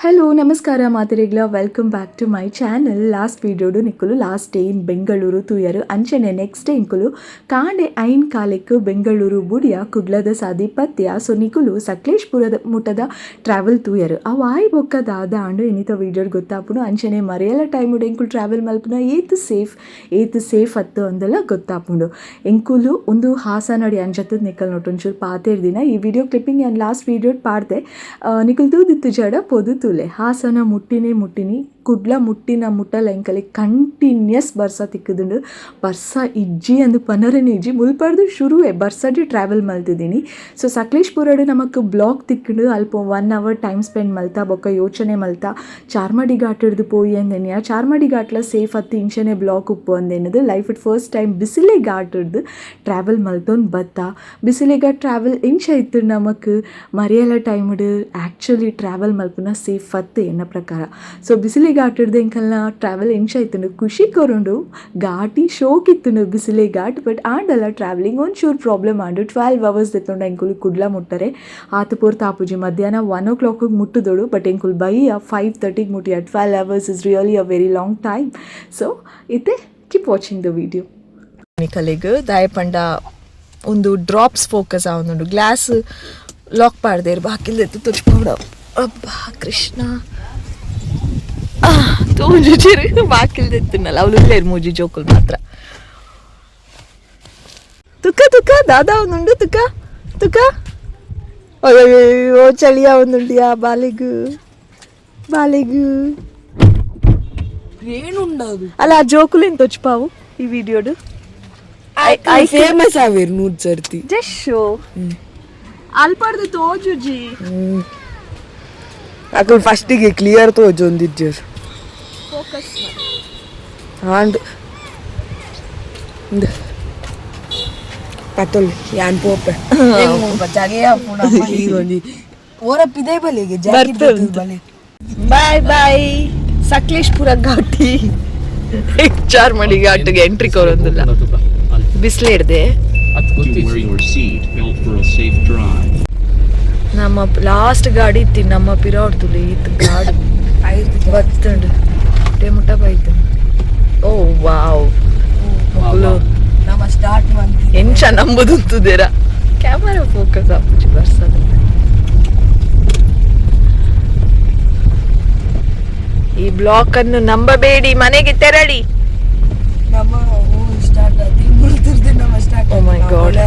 Hello ನಮಸ್ಕಾರ ಮಾತಿರೆಗ್ಲ welcome back to my channel. Last ವೀಡಿಯೋಡು ನಿಕ್ಕುಲು ಲಾಸ್ಟ್ ಡೇ ಇನ್ ಬೆಂಗಳೂರು ತೂಯರು ಅಂಚನೆ ನೆಕ್ಸ್ಟ್ ಡೇ ಇಂಕುಲು ಕಾಂಡೆ ಐನ್ ಕಾಲೆಕ್ಕು ಬೆಂಗಳೂರು ಬುಡಿಯ ಕುಡ್ಲದ ಸಾದಿ ಪತ್ಯ. ಸೊ ನಿಕ್ಕುಲು ಸಕಲೇಶ್ಪುರದ ಮುಟ್ಟದ ಟ್ರಾವೆಲ್ ತೂಯರು ಅವು ಆಯ್ ಬೊಕ್ಕ ದಾದಾಂಡು ಇನ್ನಿತ ವೀಡಿಯೋಡ್ ಗೊತ್ತಾಪುನು ಅಂಚನೆ ಮರೆಯಲ್ಲ ಟೈಮುಡು ಎಂಕುಲು ಟ್ರಾವೆಲ್ ಮಲ್ಪುನ ಏತು ಸೇಫ್ ಅತ್ತು ಅಂದೆಲ್ಲ ಗೊತ್ತಾಪುಂಡು. ಎಂಕುಲು ಒಂದು ಹಾಸನಡಿ ಅಂಜತ್ತದ ನಿಕ್ಕಲ್ ನೋಟೊಂಚೂರು ಪಾತೆರ್ದಿನ ಈ ವಿಡಿಯೋ ಕ್ಲಿಪ್ಪಿಂಗ್ ನಾನು ಲಾಸ್ಟ್ ವೀಡಿಯೋಡ್ ಪಾಡ್ದೆ ನಿಕ್ಕುಲು ತೂದಿತ್ತು ಜಡ ಪೊದು ಹಾಸನ ಮುಟ್ಟಿನಿ ಕುಡ್ಲ ಮುಟ್ಟಲ ಎಂಕಲಿ ಕಂಟಿನ್ಯೂಸ್ ಬರ್ಸ ತಿಕ್ಕದುಂಡು. ಬರ್ಸ ಇಜ್ಜಿ ಅಂದು ಪನರನೆ ಇಜ್ಜಿ ಮುಲ್ಪಡ್ದು ಶುರುವೆ ಬರ್ಸಡಿ ಟ್ರಾವೆಲ್ ಮಲ್ತಿದ್ದೀನಿ. ಸೊ ಸಕಲೇಶ್ಪುರಡು ನಮಕ್ ಬ್ಲಾಕ್ ತಿಕ್ಕಂಡು ಅಲ್ಪ 1 hour ಟೈಮ್ ಸ್ಪೆಂಡ್ ಮಲ್ತಾ ಬೊಕ್ಕ ಯೋಚನೆ ಮಲ್ತಾ ಚಾರ್ಮಡಿ ಘಾಟ್ ಹಿಡ್ದು ಪೋಯಿ ಅಂದೆನೆ ಚಾರ್ಮಡಿ ಘಾಟ್ಲ ಸೇಫ್ ಹತ್ತಿ ಇಂಚನೆ ಬ್ಲಾಕ್ ಉಪ್ಪು ಅಂದೆನದು ಲೈಫ್ ಇಟ್ ಫಸ್ಟ್ ಟೈಮ್ ಬಿಸಿಲೆ ಘಾಟ್ ಹಿಡ್ದು ಟ್ರಾವೆಲ್ ಮಲ್ತೊಂದು ಬತ್ತಾ. ಬಿಸಿಲೆ ಘಾಟ್ ಟ್ರಾವೆಲ್ ಇಂಚ ಇತ್ತು ನಮಕ್ ಮರೆಯಲ್ಲ ಟೈಮ್ಡು ಆ್ಯಕ್ಚುಲಿ ಟ್ರಾವೆಲ್ ಮಲ್ಪುನ ಸೇಫ್ ಹತ್ತು ಎನ್ನ ಪ್ರಕಾರ. ಸೊ ಬಿಸಿಲೆ ಘಾಟ್ ಹಿಡ್ದು ಎಂಕಲ್ನ ಟ್ರಾವೆಲ್ ಇಂಚ ಇತ್ತು ಖುಷಿ ಕೊರುಂಡು ಘಾಟಿ ಶೋಕ್ ಇತ್ತು ಬಿಸಿಲೆ ಘಾಟ್. ಬಟ್ ಆಂಡಲ್ಲ ಟ್ರಾವೆಲಿಂಗ್ ಒಂಚೂರು ಪ್ರಾಬ್ಲಮ್ ಆಂಡು 12 hours ಎತ್ತೊಂಡು ಎಂಕುಲು ಕುಡ್ಲ ಮುಟ್ಟರೆ ಆತು ಪೂರ್ ತಾಪುಜಿ ಮಧ್ಯಾಹ್ನ 1 o'clock ಮುಟ್ಟುದೋಡು. ಬಟ್ ಎಂಕುಲ್ ಬೈಯ 5:30 ಮುಟ್ಟಿಯ 12 hours is really a very long time. So ಇತ್ತೆ ಕೀಪ್ ವಾಚಿಂಗ್ ದ ವಿಡಿಯೋ. ಕಲೆಗ್ ದಾಯಪಂಡ ಒಂದು ಡ್ರಾಪ್ಸ್ ಫೋಕಸ್ ಆವೊಂದುಂಡು ಗ್ಲಾಸ್ ಲಾಕ್ ಪಾಡ್ದೇರು ಬಾಕಿಲ್ದೆತ್ತು ತುಚ್ಪೌಡ ಅಬ್ಬಾ ಕೃಷ್ಣ ತೂಜು ಬಾಕಿಲ್ದೆತ್ತುನಲ್ಲ ಅವಳು ಇಲ್ಲೇರು ಮೂಜಿ ಜೋಕುಲ್ ಮಾತ್ರ ತುಕ್ಕ ದಾದಾ ಒಂದುಂಡು ತುಕ್ಕ ಅಯ್ಯೋ ಚಳಿಯ ಒಂದುಂಡಿಯಾ ಬಾಲೆಗು ಏನುಂಡದು ಅಲ್ಲ ಆ ಜೋಕುಲೇನು ತೊಚ್ಪಾವು ಈ ವಿಡಿಯೋಡು ಫೇಮಸ್ ಆವೇರು 100 ಸರ್ತಿ ಜಸ್ಟ್ ಶೋ ಅಲ್ಪಡ್ದು ತೋಜುಜಿ ಅಕಲ್ ಫಸ್ಟಿಗೆ ಕ್ಲಿಯರ್ ತೋಜೊಂದಿಜ್ಜರು ಫೋಕಸ್ ಆಂಡ್ ಪತ್ತೊಲ್ ಯಾನ್ ಪೋಪೆ ಜಗೆಯ ಪುಣ ಹೀರೋನಿ ಓರಪ್ಪಿದೆ ಬಲಿಗೆ ಜಾಕೆಟ್ ಬಲಿ. ಬಾಯ್ ಸಕಲೇಶ್ಪುರ ಘಾಟಿ ಚಾರ್ಮಡಿ ಘಾಟಿಗೆ ಎಂಟ್ರಿ ಕೊರೊಂದಿಲ್ಲ ಬಿಸಿಲು ಹಿಡ್ದೆ. ನಮ್ಮ ಲಾಸ್ಟ್ ಗಾಡಿ ಇತ್ತಿ ನಮ್ಮ ಪಿರಾಡ್ತುಲಿ ಇತ್ತು ಗಾಡಿ ಬತ್ತಂಡು ಟೆಮುಟ ಬೈತು. ಓ ವಾವ್ ಮಕ್ಕಳು ನಮ್ಮ ಸ್ಟಾರ್ಟ್ ಮಾಡ್ತೀವಿ ಎಂಚ ನಂಬುದುಂತುದೇರ ಕ್ಯಾಮರಾ ಫೋಕಸ್ ಆಪುಜಿ ಬರ್ಸದ. ಈ ಬ್ಲಾಕ್ ಅನ್ನು ನಂಬಬೇಡಿ, ಮನೆಗೆ ತೆರಳಿ. ನಮ್ಮ ಸ್ಟಾರ್ಟ್ ಆಗಿ ಮುಳ್ತಿರ್ದೆ ನಮ್ಮ ಸ್ಟಾರ್ಟ್. ಓ ಮೈ ಗಾಡ್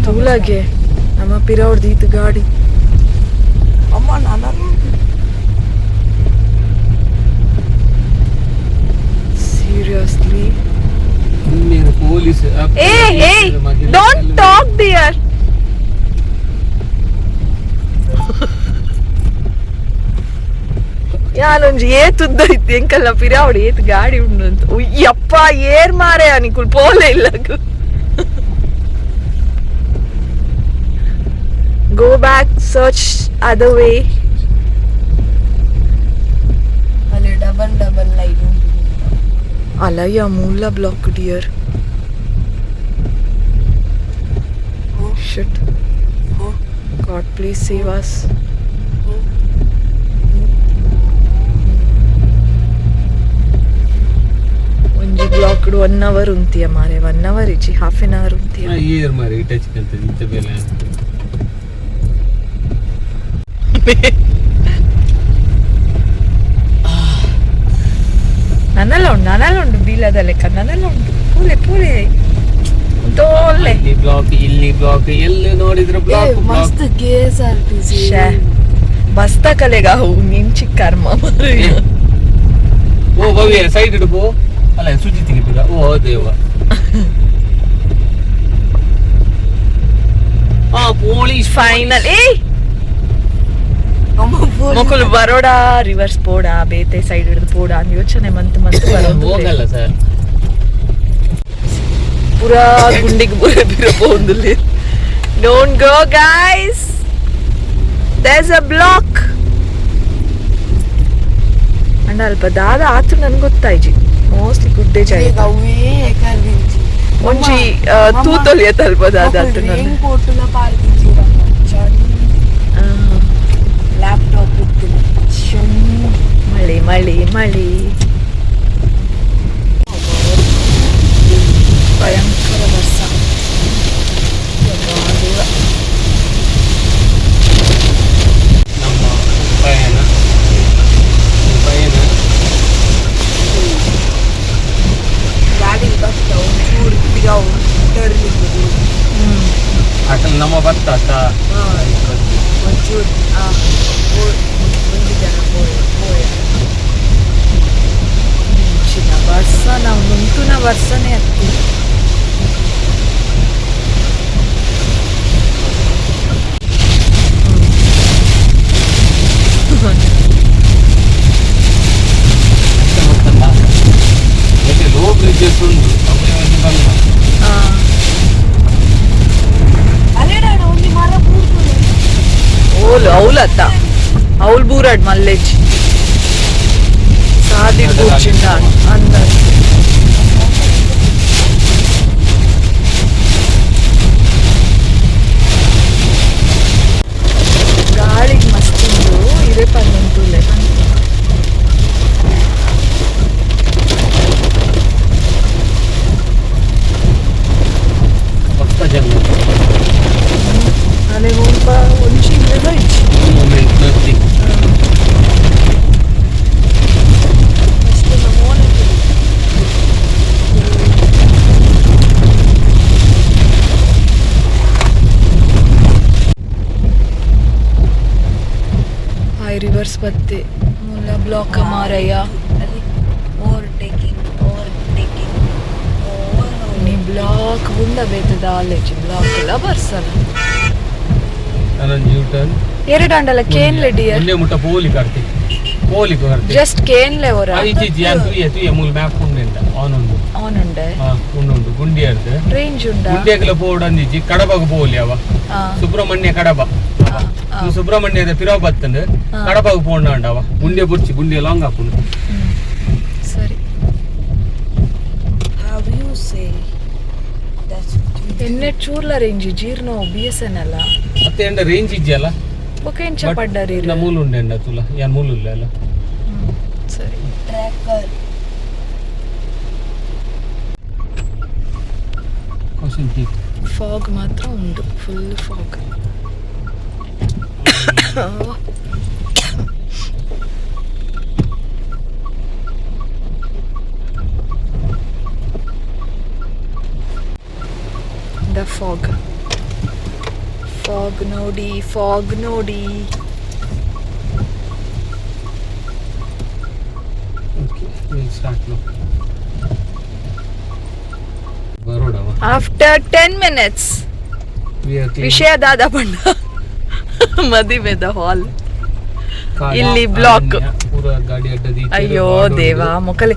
ತೂಲಗೆ ನಮ್ಮ ಪಿರಾಡ್ದು ಇದು ಗಾಡಿ ಅಮ್ಮ ನಾನು seriously police don't talk there. ಯಾನೊಂಜಿ ಏತುದ್ದ ಇತ್ತು ಎಂಕಲ್ಲ ಪಿರಾವಡು ಏತ್ ಗಾಡಿ ಉಂಡು ಅಂತ ಯಪ್ಪ ಏರ್ ಮಾರೆ ಅನಿಕುಲ್ ಪೋಲೆ ಇಲ್ಲ. Go back, search other way. ಅಲ್ಲಿ ಡಬಲ್ ಲೈಟ್ ಉಂಟು. Alaya Moola block dear. Shit. God please save us. ಒಂಜಿ ಬ್ಲಾಕ್ಡ್ 1 hour ಉಂತಿಯ ಮಾರೆ 1 hour ಇಚ್ಚಿ half an hour ಉಂತಿಯ ಏರ್ ಮಾರೆ ಟಚ್ ಕಂತ ಇಂತ ಬೇಲೆ ನನ್ನೆಲ್ಲ ಉಂಡು ಬೀಲದ ಲೆಕ್ಕ ನನ್ನೆಲ್ಲ ಉಂಟು ಪೂಲೆ ತೋಲೆ ಇಲ್ಲಿ ಬ್ಲಾಕ್ ಎಲ್ಲಿ ನೋಡಿದ್ರು ಬ್ಲಾಕ್ ಮಸ್ತ್ KSRTC ಬಸ್ತ ಕಲೆಗ ನಿಂಚಿ ಕರ್ಮ. ಓ ಭವ್ಯ ಸೈಡ್ ಇಡ್ಬೋ ಅಲ್ಲ ಸುಜಿತಿಗೆ ಬಿಡ. ಓ ದೇವ ಪೊಲೀಸ್ ಫೈನಲ್ ಮಕ್ಕಳು ಬರೋಡಾ ರಿವರ್ಸ್ ಪೋಡ ಬೇತೆ ಸೈಡ್ ಹಿಡಿದು ಪೋಡ ಅಂತ ಯೋಚನೆ ಮಂತ್ ಹೋಗಲ್ಲ ಸರ್ ಪೂರಾ ಗುಂಡಿಗೆ ಬಿರಬಹುದು. Don't go guys, there is a block and ಅಲ್ಪ ದಾದ ಆತು ನನ್ಗೆ ಗೊತ್ತಾಯ್ಜಿ ಮೋಸ್ಟ್ಲಿ ಗುಡ್ಡೆ ಜಾಗ ಒಂಜಿ ತೂತೊಲಿಯತ್ ಅಲ್ಪ ದಾದ ಆತು ನಾನು ಲ್ಯಾಪ್ಟಾಪ್ ಇತ್ತು ಮಳಿ ಮಳಿ ಭಯಂಕರ ವರ್ಷ. ನಮ್ಮ ಪಯಣ ಗಾಡಿ ಬರ್ತಾ ಒಂಚೂರು ಈಗ ಟರ್ಲಿಂಗ್ ಅಸಲು ನಮ್ಮ ಭತ್ತ ಒಂಚೂರು ಒಂದು ಜನ ಪೋಯ ಮುಂಚಿನ ವರ್ಷ ನಾವು ಮುಂಚಿನ ವರ್ಷನೇ ಆಗ್ತೀವಿ. ಲೋ ಬ್ರಿಡ್ಜಸ್ ಉಂಟು ಅಲ್ಲೇಡ ಒಂದು ಮರ ಕೂಡ್ತದೆ అవులత్త అవులు బూరాడు మల్లేచి సాది కూర్చున్నాడు అందరు. గాలికి మస్తుండు ఇదే పని ఉంటుండే. ಭತ್ತ ಜನ ಅಲೆ ಒಂಚಿ ಇಲ್ಲದ ಇಚ್ಚಿ ಮೂಮೆಂಟ್ ನಥಿಂಗ್. हाई रिवर्स बत्ते मुला ब्लॉक का मारया ಓವರ್ಟೇಕಿಂಗ್ नी ब्लॉक ಉಂಡ ಬೇತ ದಾಲೇಜಿ ಬ್ಲಾಕ್ ಎಲ್ಲ ಬರ್ಸಲ್ಲ. ನಾನು ನ್ಯೂಟನ್ ಎರಡು ಅಂಡಲ ಕೇನ್ಲೆ ಡಿಯರ್ ಒಂದೇ ಮುಟ್ಟ ಪೋಲಿ ಕರ್ತಿ ಜಸ್ಟ್ ಕೇನ್ಲೆ ಹೊರ ಐತಿ ಯಾನ್ ತುಯ ಮೂಲ ಮ್ಯಾಪ್ ಉಂಡೆಂಡ ಆನ್ ಅವನುಂಡೆ ಉಂಡು ಗುಂಡಿ ಅರ್ದು ರೇಂಜ್ ಉಂಡ ಗುಂಡಿಯಾಗಲ ಪೋಡ್ ಅಂದಿಜಿ ಕಡಬಗ ಪೋಲಿ ಅವ ಸುಬ್ರಹ್ಮಣ್ಯ ಕಡಬ ಸುಬ್ರಹ್ಮಣ್ಯದ ಪಿರಾವ್ ಬತ್ತಂದು ಕಡಬಗ ಪೋಂಡ ಅವ ಗುಂಡಿಯ ಬುರ್ಚಿ ಗುಂಡಿಯ ಲಾಂಗ್ ಹಾಕೊಂಡು ಸರಿ. how you say that's ಎನ್ನೆ ಚೂರ್ಲ ರೇಂಜ್ ಜೀರ್ನೋ BSNL ಮತ್ತೆ ಎಂಡ ರೇಂಜ್ ಇದೆಯಲ್ಲ ಬೊಕೆಂಚ ಪಡ್ಡರಿ ಮೂಲ ಉಂಡೆಂಡ ತುಲ ಯಾನ್ ಮೂಲ ಇಲ್ಲ ಅಲ್ಲ. ಸರಿ tracker ಕ್ವಶ್ಚನ್ ಟಿಕ್ ಫಾಗ್ ಮಾತ್ರ ಉಂಟು ಫುಲ್ ಫಾಗ್. ದ ಫಾಗ್ ನೋಡಿ ಓಕೆ ವಿಲ್ ಸ್ಟಾರ್ಟ್ ನೌ. ಬರೋಡವ ಆಫ್ಟರ್ 10 minutes ವಿಷಯ ದಾದ ಬಣ್ಣ ಮದಿಮೆದ ಹಾಲ್ ಇಲ್ಲಿ ಬ್ಲಾಕ್. ಪೂರ ಗಾಡಿ ಅಡ್ಡದಿ ಅಯ್ಯೋ ದೇವಾ ಮೊಕಲೆ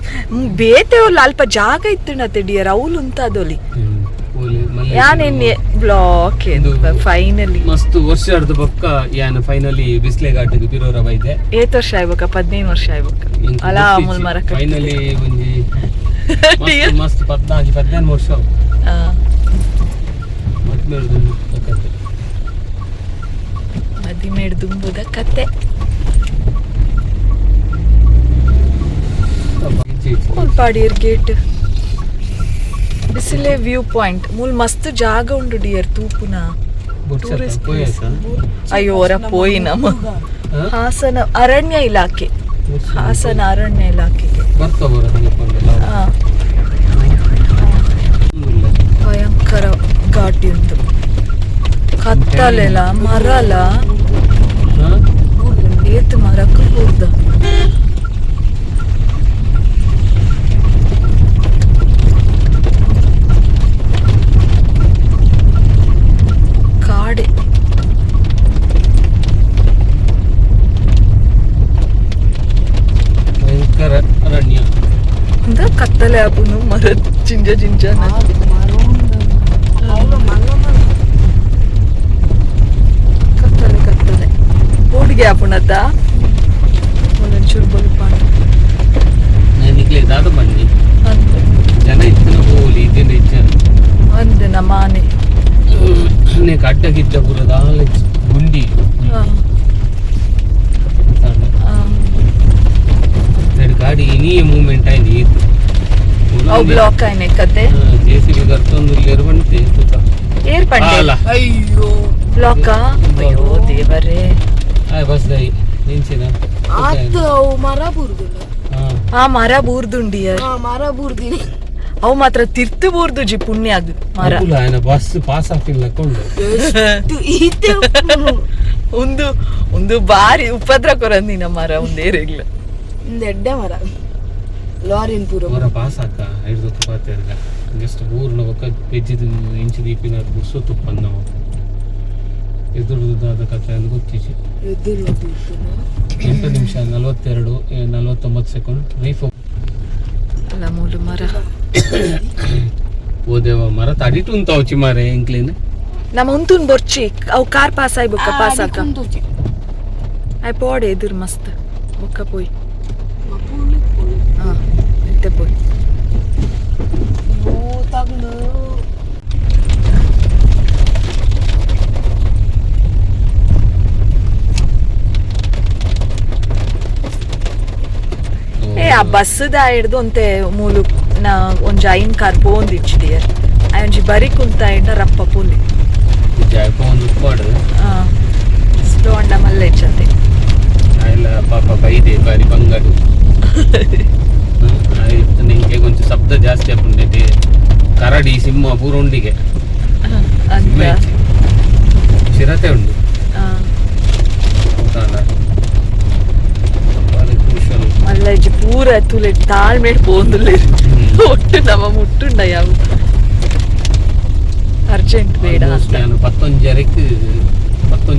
ಬೇತೆ ಅಲ್ಪ ಜಾಗ ಇತ್ತುಂಡತೆ ಡಿಯರ್ ಅವಳು ಉಂತಾದೊಲಿ ಯಾನೆನ್ನೆ ಬ್ಲಾಕ್ ಫೈನಲಿ ಮಸ್ತ್ ವರ್ಷ ಅರ್ಧ ಪಕ್ಕ ಯಾನ್ ಫೈನಲಿ ಬಿಸ್ಲೆ ಘಾಟಿಗೆ ಪಿರೋರ ಬೈದೆ. 8 ವರ್ಷ ಆಯ್ಬೇಕ 15 ವರ್ಷ ಆಯ್ಬೇಕ ಅಲ ಅಮೂಲ್ ಮರ ಫೈನಲಿ ಒಂಜಿ ಮಸ್ತ್ 15 ವರ್ಷ ಮದಿಮೇಡ್ ದುಂಬುದ ಕತೆ ಪಾಡಿಯರ್ ಗೇಟ್ ಬಿಸಿಲೆ ವ್ಯೂ ಪಾಯಿಂಟ್ ಮೂಲ್ ಮಸ್ತ್ ಜಾಗ ಉಂಡು ಡಿಯರ್ ತೂಪುನ ಟೂರಿಸ್ಟ್ ಪ್ಲೇಸ್. ಅಯ್ಯೋ ಅವರ ಪೋಯಿ ನಮ್ಮ ಹಾಸನ ಅರಣ್ಯ ಇಲಾಖೆ ಇಲಾಖೆಗೆ ಭಯಂಕರ ಘಾಟಿ ಉಂಟು. ಕತ್ತಲೆಲ್ಲ ಮರಲ ಏತ್ ಮರಕ್ಕೆ ಹೋದ ಕಾಡೆ ಭಯಂಕರ ಅರಣ್ಯ ಕತ್ತಲೆ ಆಪುನು ಮರ ಜಿಂಜ ಕತ್ತಲೆ ಬೋಡಿಗೆ ಆಪುಣತ ಒಂದೊಂಚೂರು ಬಲ್ಪಾಣ ನನಗೆ ದಾದ ಮಂದಿ ಜನ ಇತ್ತಿನ ಹೋಲಿ ಇದ್ದಿನ ಇಚ್ಛೆ ಒಂದು ನಮಾನೆ ಅಡ್ಡಗಿದ್ದ ಪುರದ ಗುಂಡಿ ನೀ ಮೂವ್ಮೆಂಟ್ ಆಯ್ತು ಇತ್ತು ಅವು ಬ್ಲಾಕ್ ಆಯ್ನೆ ಕತೆ JCB ಕರ್ತೊಂದು ಇಲ್ಲೇರು ಬಂತೆ ಏರ್ ಪಂಡೆ ಅಲ್ಲ ಅಯ್ಯೋ ಬ್ಲಾಕ ಅಯ್ಯೋ ದೇವರೇ ಬಸ್ ದೈ ನಿಂಚಿನ ಆತ ಅವು ಮರ ಬೂರ್ದಿಲ್ಲ ಆ ಮರ ಬೂರ್ದುಂಡಿಯರ್ ಮರ ಬೂರ್ದಿನಿ ಅವು ಮಾತ್ರ ತಿರ್ತು ಬೂರ್ದುಜಿ ಪುಣ್ಯಾಗ್ ಮರ ಬಸ್ ಪಾಸ್ ಹಾಕಿಲ್ಲ ಕೊಂಡು ಒಂದು ಒಂದು ಬಾರಿ ಉಪದ್ರ ಕೊರಂದಿನ ಮರ ಒಂದೇ ರೇಗ್ಲ ಒಂದು ಎಡ್ಡೆ ಮರ ಲಾರಿನ್ ಪೂರ ಅವರ ಪಾಸ್ ಹಾಕ ಐದು ಪಾತೇರ್ಗ ಜಸ್ಟ್ ಊರ್ನ ಒಕ್ಕ ಪೆಜ್ಜಿದ ಇಂಚು ದೀಪಿನ ಗುಡ್ಸೋ ತುಪ್ಪನ್ ನಾವು ಎದುರುದಾದ ಕಥೆ ಅಂತ ಗೊತ್ತಿಸಿ ಎದ್ದಿಲ್ಲ 8 ನಿಮಿಷ 49 ಸೆಕೆಂಡ್ ರೀಫೋ ಅಲ್ಲ ಮೂಲು ಮರ ಓ ದೇವ ಮರ ತಡಿಟು ಅಂತ ಚಿಮಾರೆ ಇಂಕ್ಲಿನ ನಮ್ಮ ಉಂತುನ್ ಬೊರ್ಚಿ ಅವು ಕಾರ್ ಪಾಸ್ ಆಯ್ ಬೊಕ್ಕ ಪಾಸ್ ಹಾಕ ಆಯ್ ಪೋಡೆ ಎದುರು ಮಸ್ತ್ ಬೊಕ್ಕ ಪೋಯ್ ಹಾ ಎಂತೆ ಪೋಯ್ ತಗ್ಲು ಏ ಆ ಬಸ್ಸದ ಹಿಡ್ದು ಅಂತೆ ಮೂಲು ನಾ ಒಂಜಿ ಐನ್ ಕಾರ್ ಪೋಂದಿಚ್ಚಿಡಿಯರ್ ಒಂಜಿ ಬರಿ ಕುಂತ ಎಂಡ ರಪ್ಪ ಪೋಲಿ ಒಂದು ಪಾಡು ಸ್ಲೋ ಅಂಡ ಮಲ್ಲೆ ಹೆಚ್ಚಂತೆ ಆಯ್ಲ ಪಾಪ ಬೈದೆ ಬಾರಿ ಬಂಗಡು ಆಯ್ತು ನಿಂಗೆ ಕೊಂಚ ಶಬ್ದ ಜಾಸ್ತಿ ಹಾಕೊಂಡೈತಿ ಕರಡಿ ಸಿಂಹ ಪೂರ ಉಂಡಿಗೆ ಅಂತ ಚಿರತೆ ಉಂಡು ಆ, ಗೊತ್ತಲ್ಲ? ಬಾರಿ crucial. ಮಲ್ಲಜ್ಜಿ ಪೂರ ತುಲೆ ತಾಳ್ಮೇಡ್ ಪೋಂದುಲ್ಲೆ ಒಟ್ಟು ನಮ್ಮ ಮುಟ್ಟುಂಡ ಯಾವ ಅರ್ಜೆಂಟ್ ಬೇಡ Almost ಅಂತ ನಾನು 11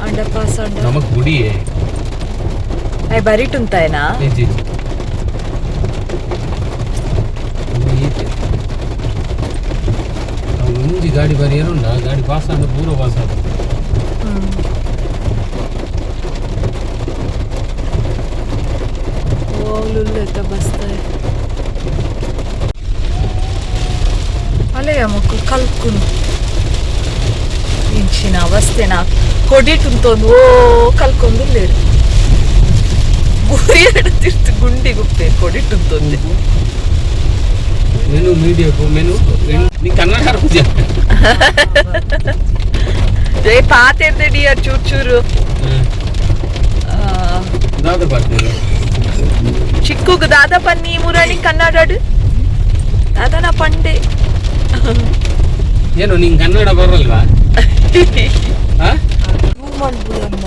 ಅಂಡರ್ ಪಾಸ್ ಅಂಡ ನಮಕ್ ಗುಡಿಯೇ ಅಯ್ಯ ಬರಿಟುಂತಾಯನಾ ಈಚೆ ಒಂಜಿ ಗಾಡಿ ಬರಿ ಏನುಂಡ ಗಾಡಿ ಪಾಸ್ ಆದ ಪೂರ ಪಾಸ್ ಆದ ಓಲುಲ್ಲೆತ ಬಸ್ತಾಯ ಅಲೆಯ ಮಕ್ಕು ಕಲ್ಕುನು ಇಂಚಿನ ಅವಸ್ಥೆನ ಕೊಡಿಟುಂತೊಂದು ಓ ಕಲ್ಕೊಂದುಲ್ಲೇರು ಗುರಿ ಎಡ್ತಿರ್ತು ಗುಂಡಿ ಗುಪ್ಪೆ ಕೊಡಿಟುಂತೊಂದೆ ಮೆನು ಮೀಡಿಯಾ ಮೆನು ನೀ ಕನ್ನಡ ಪೂಜೆ ಜೈ ಪಾತೆರ್ದೆ ಡಿಯರ್ ಚೂರು ಚೂರು ದಾದ ಬರ್ತೀರ ಚಿಕ್ಕುಗ್ ದಾದ ಪನ್ನಿ ಮುರಾಣಿ ಕನ್ನಡ ಅದನ ಪಂಡೆ ಏನು ನಿಂಗೆ ಕನ್ನಡ ಬರಲ್ವಾ ಆ? ಮಾಡ್ಬೋದಮ್ಮ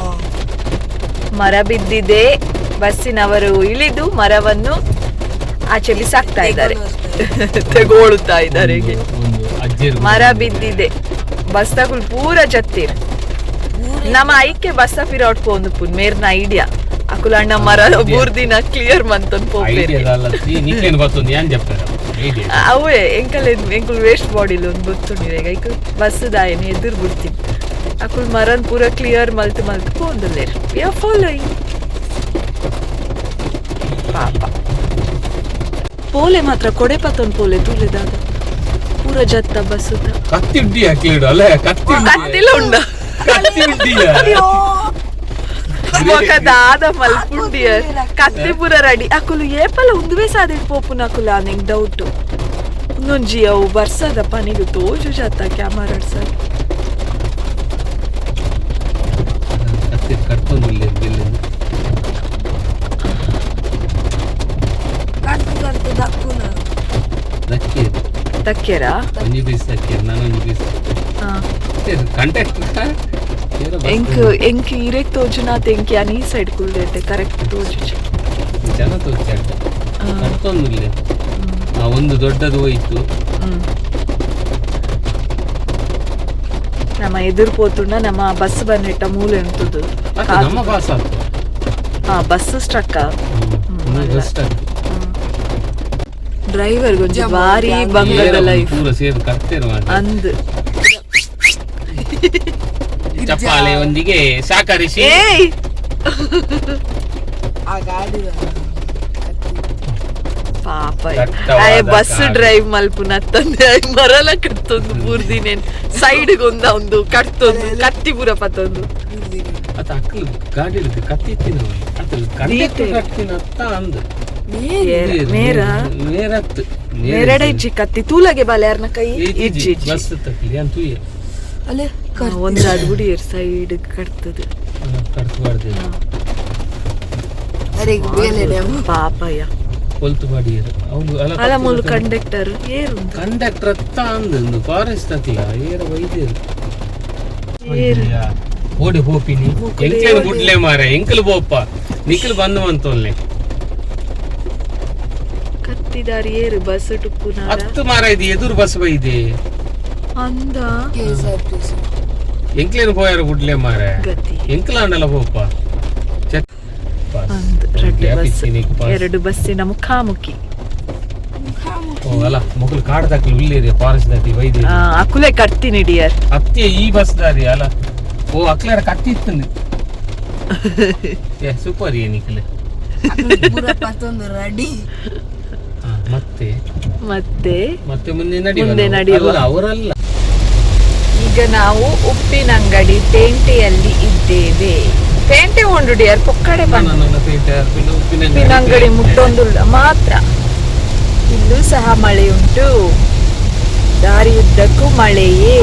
ಮರ ಬಿದ್ದಿದೆ ಬಸ್ಸಿನವರು ಇಳಿದು ಮರವನ್ನು ಆಚೆ ಬಿಸಾಕ್ತಾ ಇದ್ದಾರೆ ತೆಗೋಳುತ್ತಾ ಇದ್ದಾರೆ ಹೀಗೆ. ಒಂದು ಅಜ್ಜಿರು ಮರ ಬಿದ್ದಿದೆ ಬಸ್ ತಗುಲ್ ಪೂರ ಜತ್ತೀರ್ ನಮ್ಮ ಐಕೆ ಬಸ್ಸ ಫಿರೋಟ್ ಪೋಂದು ಪುನ್ ಮೇರ್ನ ಐಡಿಯಾ ಅಕುಲಣ್ಣ ಮರ ಬೂರ್ದಿನ ಕ್ಲಿಯರ್ ಮಂತನ್ ಪೋಪೇರಿ నీకేం బతుంది అని చెప్పారు ఐడియా ಅವೇ ಎಂಕಲ್ ವೇಸ್ಟ್ ಬಾಡಿಲಿ ಒಂದು ಗೊತ್ತುಂಡಿರ ಈಗ ಐಕ ಬಸ್ ದಾಯನಿ ಎದುರು ಬಿಡ್ತೀನಿ ಅಕುಲ್ ಮರನ್ ಪೂರ ಕ್ಲಿಯರ್ ಮಲ್ತು ಮಲ್ತು ಪೋಂದಲ್ಲೇರ್ ವಿ ಆರ್ ಫಾಲೋಯಿಂಗ್ ಪಾಪ ಪೋಲೆ ಮಾತ್ರ ಕೊಡೆ ಪತ್ತೊಂದು ಪೋಲೆ ತುಳಿದಾದ ಪೂರ ಜತ್ತ ಬಸ್ಸುದ కత్తి ఉండి అట్లేడు అలే కత్తి ಕತ್ತಿಲ ಉಂಡ కత్తి ఉండి ఒక దాద మల్పుండియ కత్తి పూర రెడీ అకులు ఏపల ఉందువే సాదిడ్ పోపు నకుల నింగ్ డౌట్ ಒಂದೊಂಜಿ ಅವು ಬರ್ಸದ ಪನಿಗೆ ತೋಜು ಜತ್ತ ಕ್ಯಾಮರಾ ಸರ್ కత్తి కట్టుకుంది బిల్లు ಕಟ್ಟು ಕಟ್ಟು ದಕ್ಕುನ దక్కి ತಕ್ಕೆರಾ ಒಂಜಿ ಬೀಸ್ దక్కి ನಾನು ಬೀಸ್ ಕಾಂಟ್ಯಾಕ್ಟ್ ಎಂಕ್ ಇರೆಕ್ ತೋಜು ನಾ ತೆಂಕಿ ಅನಿ ಸೈಡ್ ಕುಲ್ದೈತೆ ಕರೆಕ್ಟ್ ತೋಜು ಜನ ತೋಚಾಟ ಕಟ್ಟೊಂದಿಲ್ಲ ಆ ಒಂದು ದೊಡ್ಡದು ಹೋಯ್ತು ನಮ್ಮ ಎದುರು ಪೋತುಂಡ ನಮ್ಮ ಬಸ್ ಬಂದಿಟ್ಟ ಮೂಲೆ ಎಂತದು ನಮ್ಮ ಪಾಸ್ ಆಗ್ತು ಬಸ್ ಸ್ಟ್ರಕ್ ಜಸ್ಟ್ ಡ್ರೈವರ್ ಗೊಂಚ ಭಾರಿ ಬಂಗದ ಲೈಫ್ ಪೂರ ಸೇರಿ ಕರ್ತೇರು ಅಂದ್ ಚಪ್ಪಾಳೆ ಒಂದಿಗೆ ಸಹಕರಿಸಿ ಏಯ್ ಆ ಗಾಡಿ ಪಾಪ ದಟ್ಟವಾದ ಬಸ್ ಕಾಡು. ಡ್ರೈವ್ ಮಲ್ಪುನ ತಂದೆ ಮರಲ ಕಟ್ತೊಂದು 3 ದಿನ ಸೈಡ್ ಒಂದು ಕಟ್ತೊಂದು ಕತ್ತಿ ಪೂರ ಪತ್ತೊಂದು ಅತ್ತ ಅಕ್ಕಲು ಗಾಡಿ ಕತ್ತಿತ್ತಿನ ಅತ್ತ ಕಂಡಕ್ಟರ್ ಕಟ್ಟಿನ ಅತ್ತ ಅಂದ ಮೇರತ್ತು ಮೇರಡ ಇಜ್ಜಿ ಕತ್ತಿ ತೂಲಗೆ ಬಾಲ್ಯಾರ್ನ ಕೈ ಇಜ್ಜಿ ಬಸ್ ತಕ್ಲಿ ಅಂತ ತೂಯ ಅಲ್ಲೇ ಒಂದಾದ್ ಹುಡಿಯರ್ ಸೈಡ್ ಕಟ್ತದೆ ಕಟ್ಬಾರ್ದು ಅರೆ ಬೇಲೆ ಪಾಪಯ್ಯ ಕೊಲ್ತು ಬಾಡಿಯರು ಅವು ಅಲ ಮೂಲು ಕಂಡಕ್ಟರ್ ಏರು ಕಂಡಕ್ಟರ್ ಅತ್ತ ಅಂದು ಫಾರೆಸ್ಟ್ ಅತ್ಲ ಏರ ವೈದ್ಯರು ಓಡಿ ಹೋಪಿನಿ ಎಂಕ್ಲೇನು ಗುಡ್ಲೆ ಮಾರೆ ಎಂಕಲು ಬೋಪ ನಿಖಲ್ ಬಂದು ಅಂತೋಲ್ಲೆ ಕತ್ತಿದಾರಿ ಏರು ಬಸ್ ಟುಪ್ಪುನ ಹತ್ತು ಮಾರ ಇದೆ ಎದುರು ಬಸ್ ಬೈದೆ ಅಂದ KSRTC ಎಂಕ್ಲೇನು ಹೋಯಾರ ಗುಡ್ಲೆ ಮಾರೆ ಗತಿ ಎಂಕಲ ಅಂಡಲ್ಲ ಬೋಪ ಅಂದ್ ಎರಡು ಬಸ್ಸಿನ ಮುಖಾಮುಖಿ ಓ ಅಲ್ಲ ಮಕ್ಕಳು ಕಾಡು ದಾಖಲು ಉಳ್ಳೇರಿ ಫಾರೆಸ್ಟ್ ದಾಟಿ ವೈದ್ಯ ಅಕುಲೆ ಕಟ್ತೀನಿ ಡಿಯರ್ ಅತ್ತಿ ಈ ಬಸ್ ದಾರಿ ಅಲ್ಲ ಓ ಅಕ್ಲಾರ ಕತ್ತಿ ಇತ್ತಂದು ಸೂಪರ್ ಏನಿಕಲೆ ಪೂರ ಪತ್ತೊಂದು ರೆಡಿ ಮತ್ತೆ ಮತ್ತೆ ಮತ್ತೆ ಮುಂದೆ ಮುಂದೆ ನಡೆಯುವ. ಅಲ್ಲ ಅವರಲ್ಲ ಈಗ ನಾವು ಉಪ್ಪಿನಂಗಡಿ ಪೇಂಟೆಯಲ್ಲಿ ಇದ್ದೇವೆ ಪೇಂಟೆ ಉಂಡು ಡಿಯರ್ ಪೊಕ್ಕಡೆ ಉಪ್ಪಿನಂಗಡಿ ಮುಟ್ಟೊಂದು ಮಾತ್ರ ಇಲ್ಲೂ ಸಹ ಮಳೆ ಉಂಟು ದಾರಿಯುದ್ದಕ್ಕೂ ಮಳೆಯೇ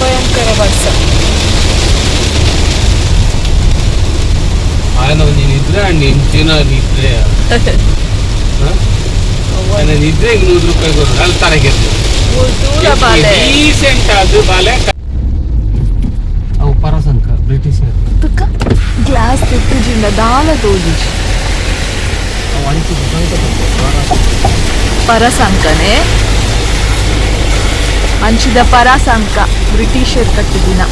ಭಯಂಕರ ವರ್ಷ ఆయన నిద్ర అండి ఇంతేనా నిద్ర ఆయన నిద్ర 100 ರೂಪಾಯಿ ಕೊಡು ಅಲ್ಲಿ ತರಗೆದ್ದು ದೂರ ಬಾಲೆ ರೀಸೆಂಟ್ ಅದು ಬಾಲೆ ಅವು ಪರಸಂಕ ಬ್ರಿಟಿಷರ್ ತುಕ್ಕ ಗ್ಲಾಸ್ ತಿಟ್ಟಿಜಿಂದ ದಾಲ ತೋಜಿ ಅವು ಅಂಚು ಪರಸಂಕನೆ ಹಂಚಿದ ಪರಸಂಕ ಬ್ರಿಟಿಷರ್ ಕಟ್ಟಿದಿನ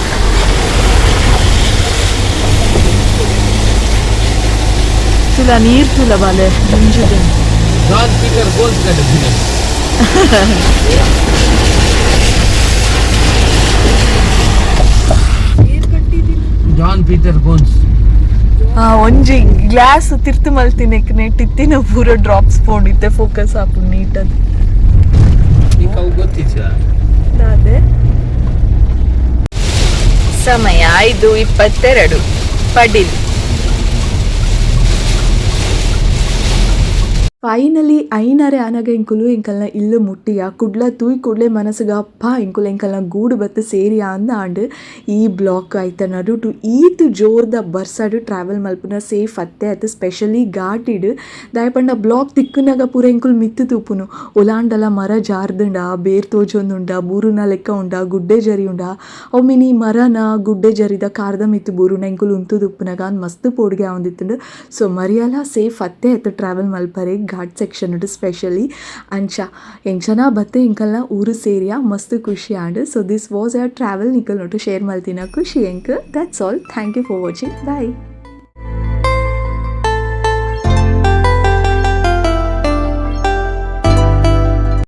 ತುಲ ನೀರ್ ತುಲ ಬಾಲೆ ಮುಂಜುದೆ ಜಾನ್ ಪೀಟರ್ ಗೋಲ್ಸ್ ಕಟ್ಟಿದ್ದೀನಿ ಜಾನ್ ಪೀಟರ್ ಗೋಲ್ಸ್ ಒಂಜಿ ಗ್ಲಾಸ್ ತಿರ್ತು ಮಲ್ತಿನೆಕ್ನೆ ಟಿತ್ತಿನ ಪೂರ ಡ್ರಾಪ್ಸ್ ಪೋಂಡಿತ್ತೆ ಫೋಕಸ್ ಆಪು ನೀಟದು ಈಗ ಅವು ಗೊತ್ತಿಚ್ಚ ಅದೇ ಸಮಯ 5:22 ಪಡಿಲ್ ಫೈನಲಿ ಐನರೆ ಆನಗ ಇಂಕುಲು ಎಂಕಲ್ನ ಇಲ್ಲು ಮುಟ್ಟಿಯ ಕುಡ್ಲ ತೂಯ್ ಕುಡ್ಲೆ ಮನಸ್ಸಿಗ ಅಪ್ಪ ಇಂಕುಲು ಎಂಕಲ್ನ ಗೂಡು ಬತ್ತು ಸೇರಿಯ ಅಂದ ಆಂಡ್ ಈ ಬ್ಲಾಕ್ ಆಯ್ತ ನಡು ಟು ಈತ್ ಜೋರ್ದ ಬರ್ಸಡ್ ಟ್ರಾವೆಲ್ ಮಲ್ಪುನ ಸೇಫ್ ಅತ್ತೆ ಅತ್ತು ಸ್ಪೆಷಲಿ ಘಾಟಿಡ್ ದಾಯಪಂಡ ಬ್ಲಾಕ್ ತಿಕ್ಕನಾಗ ಪೂರ ಇಂಕುಲು ಮಿತ್ತು ತೂಪುನು ಒಲಾಂಡಲ ಮರ ಜಾರ್ದುಂಡ ಬೇರ್ ತೋಜೊಂದುಂಡ ಬೂರುನ ಲೆಕ್ಕ ಉಂಡ ಗುಡ್ಡೆ ಜರಿ ಉಂಡ ಒಮ್ಮಿನಿ ಮರನ ಗುಡ್ಡೆ ಜರಿದ ಕಾರ್ದ ಮಿತ್ತು ಬೂರುನ ಇಂಕುಲು ಉಂತು ತುಪ್ಪುನಾಗ ಅಂದ್ ಮಸ್ತ್ ಪೋಡ್ಗೆ ಆವಂದಿತ್ತುಂಡು ಸೊ ಮರಿಯಲ ಸೇಫ್ ಅತ್ತೆ ಅತ್ತು ಟ್ರಾವೆಲ್ ಮಲ್ಪರೆ ಘಾಟ್ ಸೆಕ್ಷನ್ ಉಂಟು ಸ್ಪೆಷಲಿ ಅಂಚ ಎಂಚನ ಬತ್ತೆ ಇಂಕಲ್ನ ಊರು ಸೇರಿಯ ಮಸ್ತ್ ಖುಷಿ and so this was a travel ನಿಕಲ್ ನೋಟು ಶೇರ್ ಮಲ್ತಿನ ಖುಷಿ ಎಂಕ್ that's all thank you for watching bye